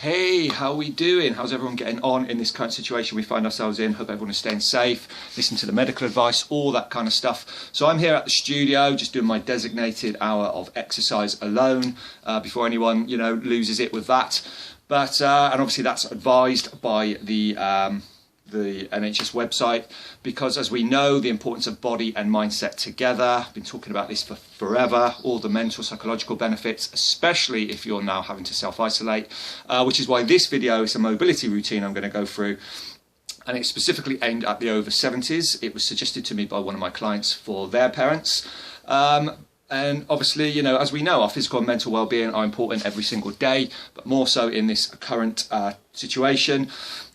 Hey, how are we doing? How's everyone getting on in this current situation we find ourselves in? Hope everyone is staying safe, listen to the medical advice, all that kind of stuff. So I'm here at the studio just doing my designated hour of exercise alone before anyone, loses it with that. But and obviously that's advised by the NHS website, because as we know, the importance of body and mindset together. I've been talking about this for forever, all the mental, psychological benefits, especially if you're now having to self-isolate, which is why this video is a mobility routine I'm going to go through. And it's specifically aimed at the over 70s. It was suggested to me by one of my clients for their parents. And obviously, as we know, our physical and mental well-being are important every single day, but more so in this current situation.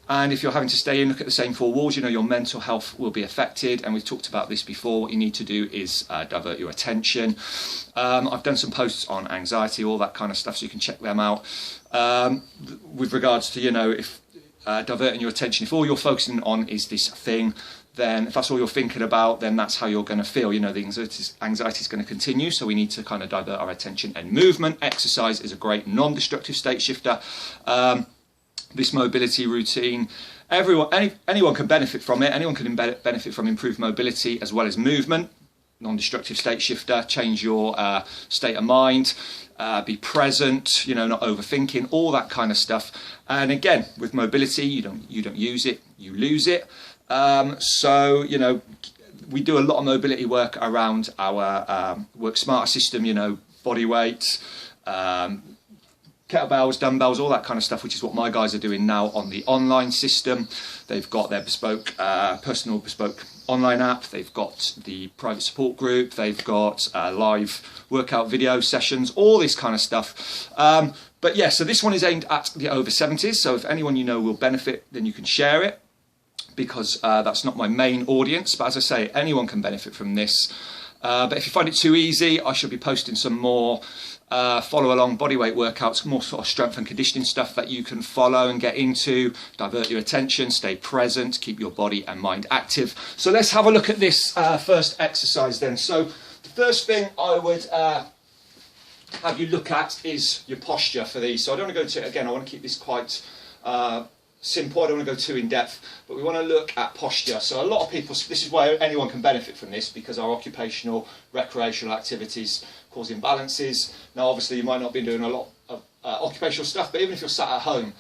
And if you're having to stay in, look at the same four walls, your mental health will be affected. And we've talked about this before. What you need to do is divert your attention. I've done some posts on anxiety, all that kind of stuff, so you can check them out. With regards to, if diverting your attention, if all you're focusing on is this thing, then if that's all you're thinking about, then that's how you're going to feel. The anxiety is going to continue. So we need to kind of divert our attention. And movement, exercise is a great non-destructive state shifter. This mobility routine, anyone can benefit from it. Anyone can benefit from improved mobility as well as movement. Non-destructive state shifter, change your state of mind, be present, not overthinking, all that kind of stuff. And again, with mobility, you don't use it, you lose it. So we do a lot of mobility work around our Work Smarter system, body weight, kettlebells, dumbbells, all that kind of stuff, which is what my guys are doing now on the online system. They've got their bespoke, personal bespoke online app. They've got the private support group. They've got live workout video sessions, all this kind of stuff. But yeah, so this one is aimed at the over 70s. So if anyone will benefit, then you can share it, because that's not my main audience. But as I say, anyone can benefit from this. But if you find it too easy, I should be posting some more follow along bodyweight workouts, more sort of strength and conditioning stuff that you can follow and get into, divert your attention, stay present, keep your body and mind active. So let's have a look at this first exercise then. So the first thing I would have you look at is your posture for these. So I don't want to go to, again, I want to keep this quite simple, I don't want to go too in depth, but we want to look at posture. So a lot of people, this is why anyone can benefit from this, because our occupational, recreational activities cause imbalances. Now obviously you might not be doing a lot of occupational stuff, but even if you're sat at home,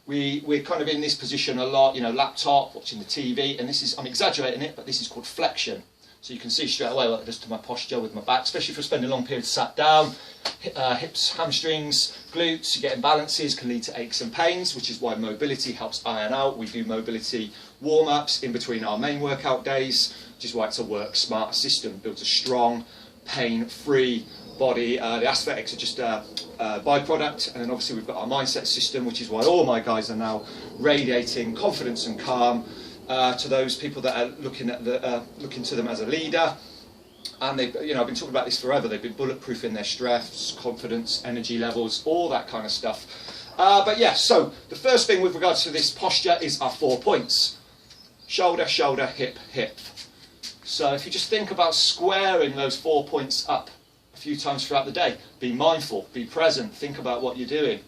we're kind of in this position a lot, laptop, watching the TV, and this is, I'm exaggerating it, but this is called flexion. So you can see straight away what it does to my posture with my back, especially if you're spending long periods sat down. Hips, hamstrings, glutes, you get imbalances, can lead to aches and pains, which is why mobility helps iron out. We do mobility warm-ups in between our main workout days, which is why it's a Work Smarter system. Builds a strong, pain-free body. The aesthetics are just a byproduct, and then obviously we've got our mindset system, which is why all my guys are now radiating confidence and calm to those people that are looking to them as a leader. And they've, I've been talking about this forever. They've been bulletproofing their stress, confidence, energy levels, all that kind of stuff. But yeah, so the first thing with regards to this posture is our 4 points: shoulder, shoulder, hip, hip. So if you just think about squaring those 4 points up a few times throughout the day, be mindful, be present, think about what you're doing.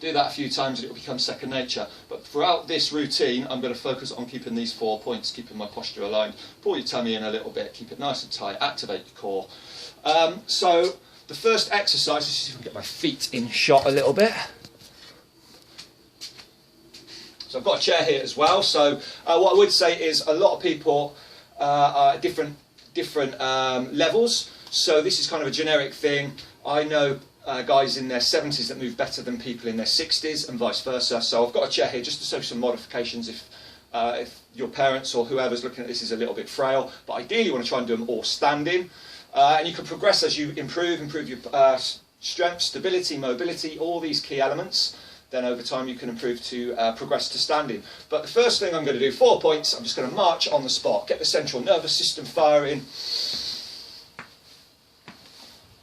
Do that a few times and it will become second nature. But throughout this routine, I'm going to focus on keeping these 4 points, keeping my posture aligned. Pull your tummy in a little bit, keep it nice and tight, activate your core. So the first exercise, let's see if I can get my feet in shot a little bit. So I've got a chair here as well. So what I would say is a lot of people are at different levels. So this is kind of a generic thing. I know guys in their 70s that move better than people in their 60s and vice versa. So I've got a chair here just to show some modifications if your parents or whoever's looking at this is a little bit frail. But ideally you want to try and do them all standing. And you can progress as you improve your strength, stability, mobility, all these key elements. Then over time you can improve to progress to standing. But the first thing I'm going to do, 4 points, I'm just going to march on the spot, get the central nervous system firing.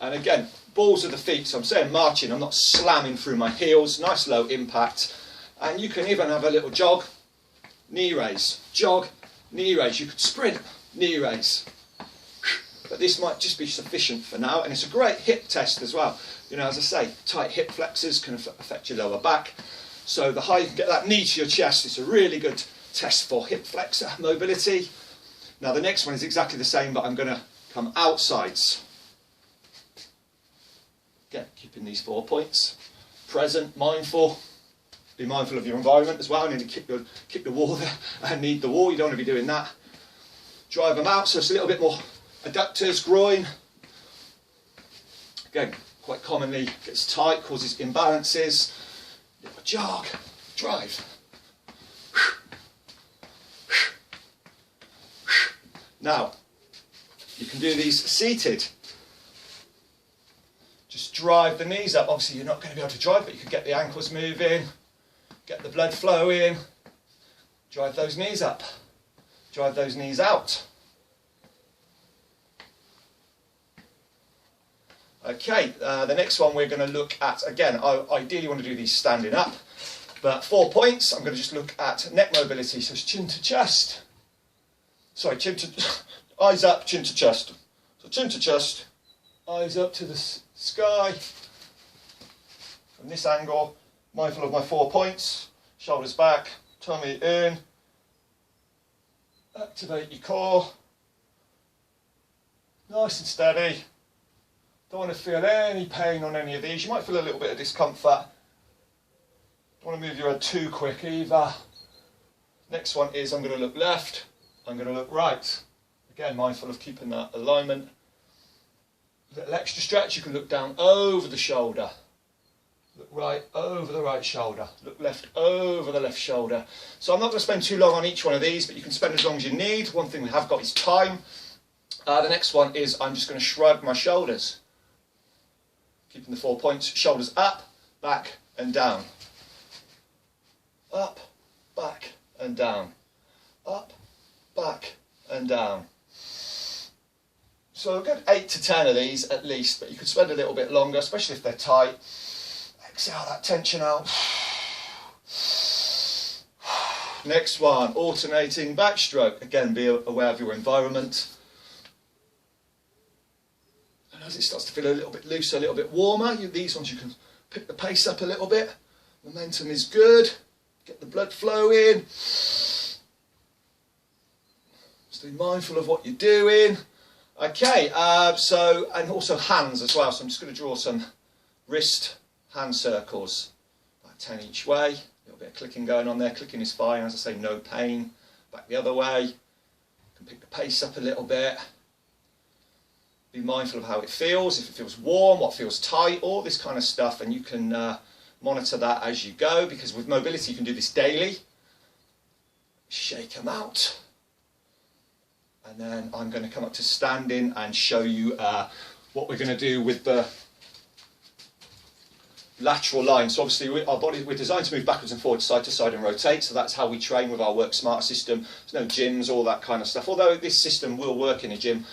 And again, balls of the feet, so I'm saying marching, I'm not slamming through my heels, nice low impact. And you can even have a little jog, knee raise, jog, knee raise. You could sprint, knee raise. But this might just be sufficient for now, and it's a great hip test as well. You know, as I say, tight hip flexors can affect your lower back. So the higher you can get that knee to your chest, it's a really good test for hip flexor mobility. Now the next one is exactly the same, but I'm going to come outsides. Again, keeping these 4 points. Present, mindful. Be mindful of your environment as well. I need to kick the wall there. I need the wall, you don't want to be doing that. Drive them out, so it's a little bit more adductors, groin. Again, quite commonly gets tight, causes imbalances. Jog, drive. Now, you can do these seated. Just drive the knees up. Obviously, you're not going to be able to drive, but you can get the ankles moving, get the blood flowing. Drive those knees up. Drive those knees out. Okay, the next one we're going to look at, again, I ideally want to do these standing up, but 4 points. I'm going to just look at neck mobility, so it's chin to chest. Sorry, eyes up, chin to chest. So chin to chest, eyes up to the sky. From this angle, mindful of my 4 points, shoulders back, tummy in, activate your core, nice and steady. Don't want to feel any pain on any of these. You might feel a little bit of discomfort. Don't want to move your head too quick either. Next one is I'm going to look left, I'm going to look right. Again, mindful of keeping that alignment. A little extra stretch, you can look down over the shoulder. Look right over the right shoulder. Look left over the left shoulder. So I'm not going to spend too long on each one of these, but you can spend as long as you need. One thing we have got is time. The next one is I'm just going to shrug my shoulders. Keeping the 4 points, shoulders up, back and down. Up, back and down. Up, back and down. So a good 8 to 10 of these at least, but you could spend a little bit longer, especially if they're tight. Exhale that tension out. Next one, alternating backstroke. Again, be aware of your environment. And as it starts to feel a little bit looser, a little bit warmer, these ones you can pick the pace up a little bit. Momentum is good. Get the blood flowing. Stay mindful of what you're doing. Okay, and also hands as well. So I'm just going to draw some wrist hand circles, about 10 each way. A little bit of clicking going on there. Clicking is fine, as I say, no pain. Back the other way. You can pick the pace up a little bit. Be mindful of how it feels, if it feels warm, what feels tight, all this kind of stuff, and you can monitor that as you go, because with mobility you can do this daily. Shake them out. And then I'm going to come up to standing and show you what we're going to do with the lateral line. So obviously our body, we're designed to move backwards and forwards, side to side and rotate, so that's how we train with our Work Smarter system. There's no gyms, all that kind of stuff, although this system will work in a gym.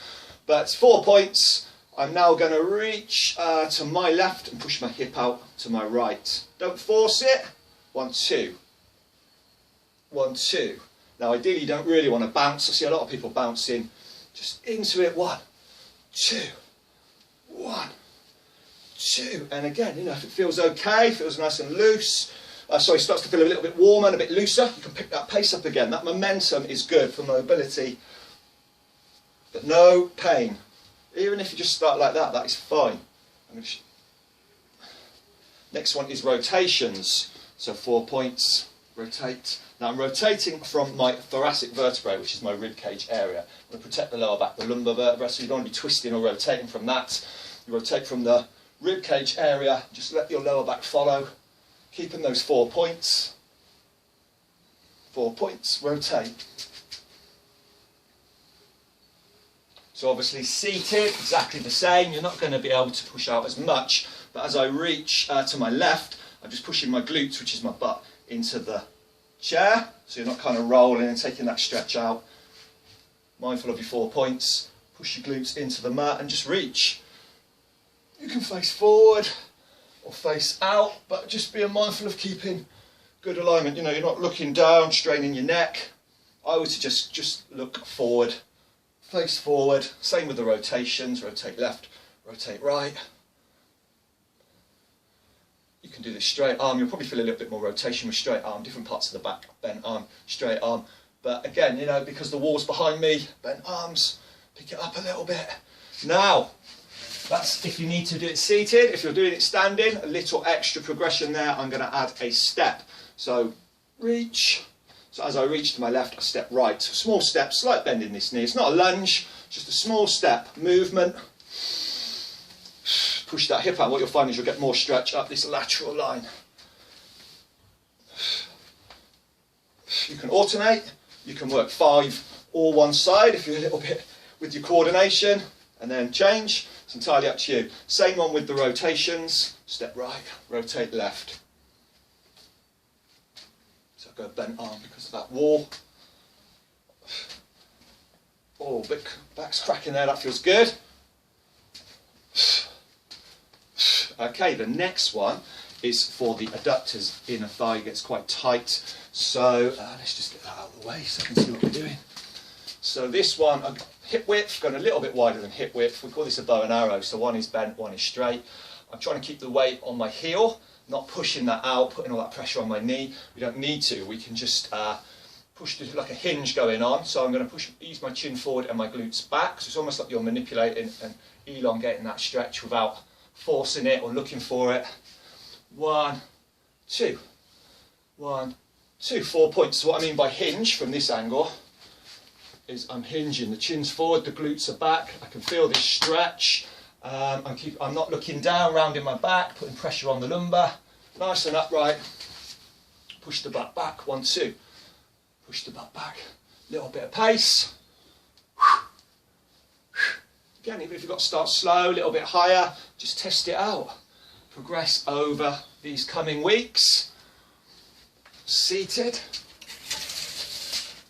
But 4 points. I'm now going to reach to my left and push my hip out to my right. Don't force it. 1, 2. 1, 2. Now ideally you don't really want to bounce. I see a lot of people bouncing. Just into it. 1, 2. 1, 2. And again, you know, if it feels okay, feels nice and loose, starts to feel a little bit warmer and a bit looser, you can pick that pace up again. That momentum is good for mobility. But no pain. Even if you just start like that, that is fine. Next one is rotations. So 4 points, rotate. Now I'm rotating from my thoracic vertebrae, which is my rib cage area. I'm going to protect the lower back, the lumbar vertebra, so you don't want to be twisting or rotating from that. You rotate from the rib cage area, just let your lower back follow, keeping those 4 points. 4 points, rotate. So obviously seated, exactly the same. You're not going to be able to push out as much, but as I reach to my left, I'm just pushing my glutes, which is my butt, into the chair. So you're not kind of rolling and taking that stretch out. Mindful of your 4 points. Push your glutes into the mat and just reach. You can face forward or face out, but just being mindful of keeping good alignment. You know, you're not looking down, straining your neck. I would suggest just look forward. Face forward, same with the rotations, rotate left, rotate right. can do this straight arm. You'll probably feel a little bit more rotation with straight arm, different parts of the back, bent arm, straight arm. But again, you know, because the wall's behind me, bent arms, pick it up a little bit. Now, that's if you need to do it seated. If you're doing it standing, a little extra progression there. I'm going to add a step. So reach. So as I reach to my left, I step right. Small step, slight bend in this knee. It's not a lunge, just a small step. Movement. Push that hip out. What you'll find is you'll get more stretch up this lateral line. You can alternate. You can work 5 or one side if you're a little bit with your coordination, and then change. It's entirely up to you. Same one with the rotations. Step right, rotate left. So I go bent arm because of that wall. Oh, back's cracking there, that feels good. Okay, the next one is for the adductors. Inner thigh gets quite tight. So let's just get that out of the way so I can see what we're doing. So this one, hip width, going a little bit wider than hip width. We call this a bow and arrow. So one is bent, one is straight. I'm trying to keep the weight on my heel, not pushing that out, putting all that pressure on my knee. We don't need to. We can just push this like a hinge going on. So I'm going to ease my chin forward and my glutes back. So it's almost like you're manipulating and elongating that stretch without forcing it or looking for it. 1, 2, 1, 2, 4 points. So what I mean by hinge from this angle is I'm hinging, the chin's forward, the glutes are back, I can feel this stretch, I'm not looking down, rounding my back, putting pressure on the lumbar, nice and upright, push the butt back, 1, 2, push the butt back, little bit of pace, again even if you've got to start slow, a little bit higher, just test it out, progress over these coming weeks, seated.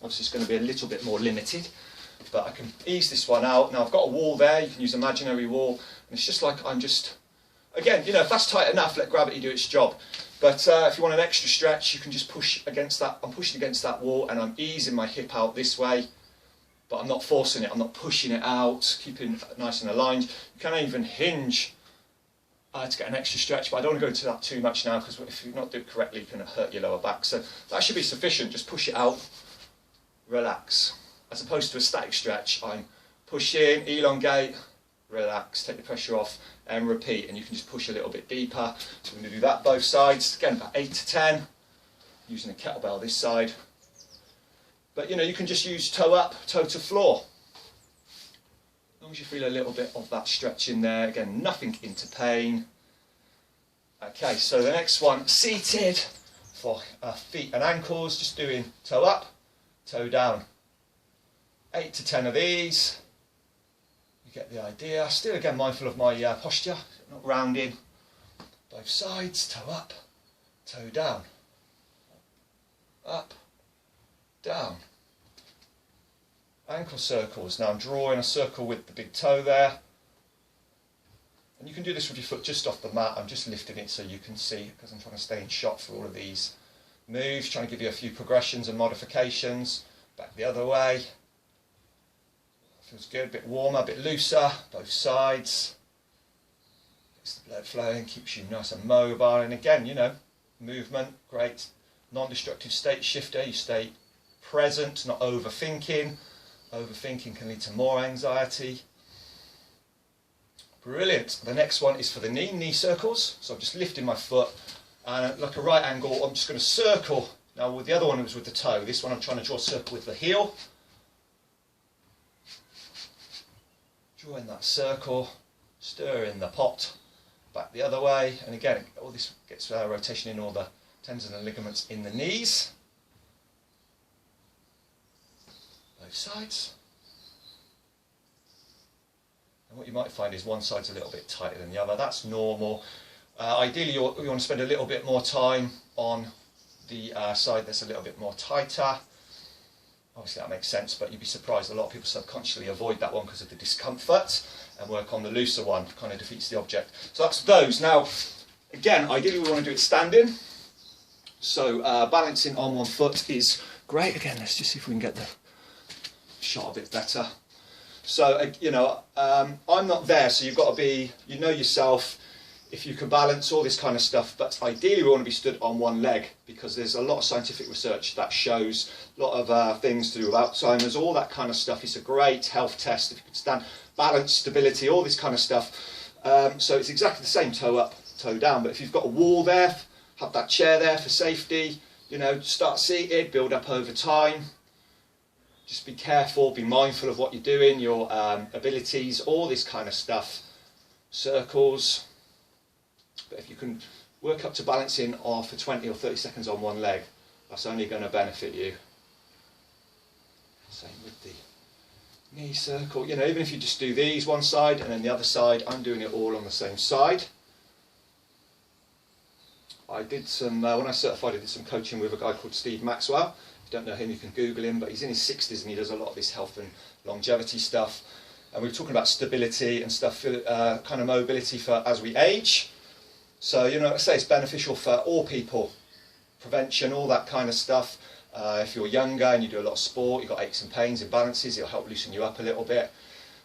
Obviously it's going to be a little bit more limited, but I can ease this one out. Now I've got a wall there, you can use imaginary wall, and it's just like I'm just, again, you know, if that's tight enough, let gravity do its job. But if you want an extra stretch, you can just push against that. I'm pushing against that wall and I'm easing my hip out this way, but I'm not forcing it, I'm not pushing it out, keeping it nice and aligned. You can even hinge to get an extra stretch, but I don't want to go into that too much now because if you not do it correctly, you're going to hurt your lower back. So that should be sufficient, just push it out. Relax. As opposed to a static stretch, I'm pushing, elongate, relax, take the pressure off and repeat, and you can just push a little bit deeper. So we're going to do that both sides, again about 8 to 10, using a kettlebell this side. But you know, you can just use toe up, toe to floor. As long as you feel a little bit of that stretch in there, again, nothing into pain. Okay, so the next one, seated for feet and ankles, just doing toe up, toe down. 8 to 10 of these. You get the idea. Still again mindful of my posture, not rounding. Both sides, toe up, toe down. Up, down. Ankle circles. Now I'm drawing a circle with the big toe there. And you can do this with your foot just off the mat. I'm just lifting it so you can see, because I'm trying to stay in shot for all of these moves, trying to give you a few progressions and modifications. Back the other way. Feels good, a bit warmer, a bit looser, both sides. Gets the blood flowing, keeps you nice and mobile, and again, you know, movement, great. Non-destructive state shifter, you stay present, not overthinking. Overthinking can lead to more anxiety. Brilliant. The next one is for the knee circles. So I'm just lifting my foot, and like a right angle, I'm just going to circle. Now with the other one it was with the toe, this one I'm trying to draw a circle with the heel. Drawing that circle, stir in the pot, back the other way, and again all this gets rotation in all the tendons and ligaments in the knees. Both sides. And what you might find is one side's a little bit tighter than the other. That's normal. Ideally you want to spend a little bit more time on the side that's a little bit more tighter. Obviously that makes sense, but you'd be surprised a lot of people subconsciously avoid that one because of the discomfort and work on the looser one. Kind of defeats the object. So that's those. Now again, ideally we want to do it standing, so balancing on one foot is great. Again, let's just see if we can get the shot a bit better. So you know, I'm not there, so you've got to be, you know yourself, if you can balance, all this kind of stuff. But ideally we want to be stood on one leg, because there's a lot of scientific research that shows a lot of things to do with Alzheimer's, all that kind of stuff. It's a great health test if you can stand, balance, stability, all this kind of stuff. So it's exactly the same, toe up, toe down. But if you've got a wall there, have that chair there for safety, you know, start seated, build up over time. Just be careful, be mindful of what you're doing, your abilities, all this kind of stuff. Circles. But if you can work up to balancing for 20 or 30 seconds on one leg, that's only going to benefit you. Same with the knee circle. You know, even if you just do these one side and then the other side, I'm doing it all on the same side. I did some, when I certified, I did some coaching with a guy called Steve Maxwell. If you don't know him, you can Google him, but he's in his 60s and he does a lot of this health and longevity stuff. And we were talking about stability and stuff, kind of mobility for as we age. So, you know, I say it's beneficial for all people. Prevention, all that kind of stuff. If you're younger and you do a lot of sport, you've got aches and pains, imbalances, it'll help loosen you up a little bit.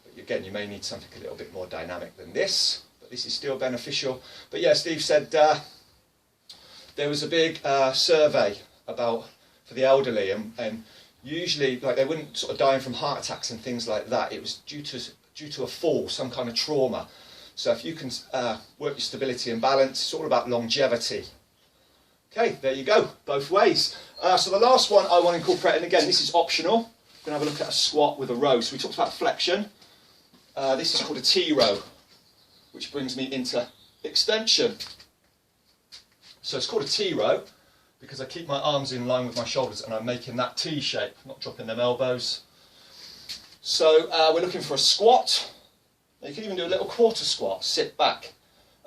But again, you may need something a little bit more dynamic than this, but this is still beneficial. But yeah, Steve said there was a big survey for the elderly, and usually, like, they wouldn't sort of dying from heart attacks and things like that. It was due to a fall, some kind of trauma. So if you can work your stability and balance, it's all about longevity. Okay, there you go, both ways. So the last one I want to incorporate, and again, this is optional. We're going to have a look at a squat with a row. So we talked about flexion. This is called a T-row, which brings me into extension. So it's called a T-row because I keep my arms in line with my shoulders and I'm making that T shape, not dropping them elbows. So we're looking for a squat. You can even do a little quarter squat, sit back.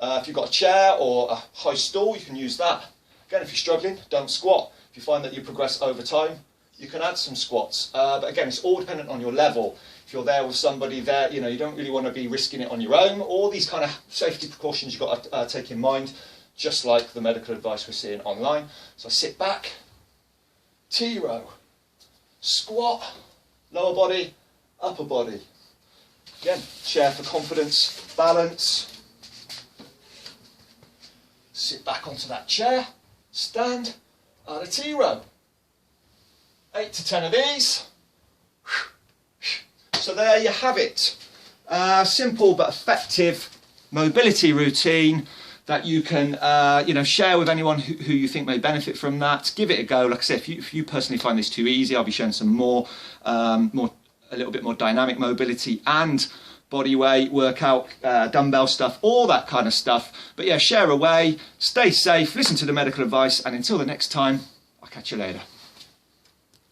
If you've got a chair or a high stool, you can use that. Again, if you're struggling, don't squat. If you find that you progress over time, you can add some squats. But again, it's all dependent on your level. If you're there with somebody there, you know, you don't really want to be risking it on your own. All these kind of safety precautions you've got to take in mind, just like the medical advice we're seeing online. So sit back, T-row, squat, lower body, upper body. Again, chair for confidence, balance. Sit back onto that chair, stand, and a T-row. 8 to 10 of these. So there you have it. Simple but effective mobility routine that you can you know, share with anyone who you think may benefit from that. Give it a go. Like I said, if you personally find this too easy, I'll be sharing some more, a little bit more dynamic mobility and body weight, workout, dumbbell stuff, all that kind of stuff. But yeah, share away, stay safe, listen to the medical advice, and until the next time, I'll catch you later.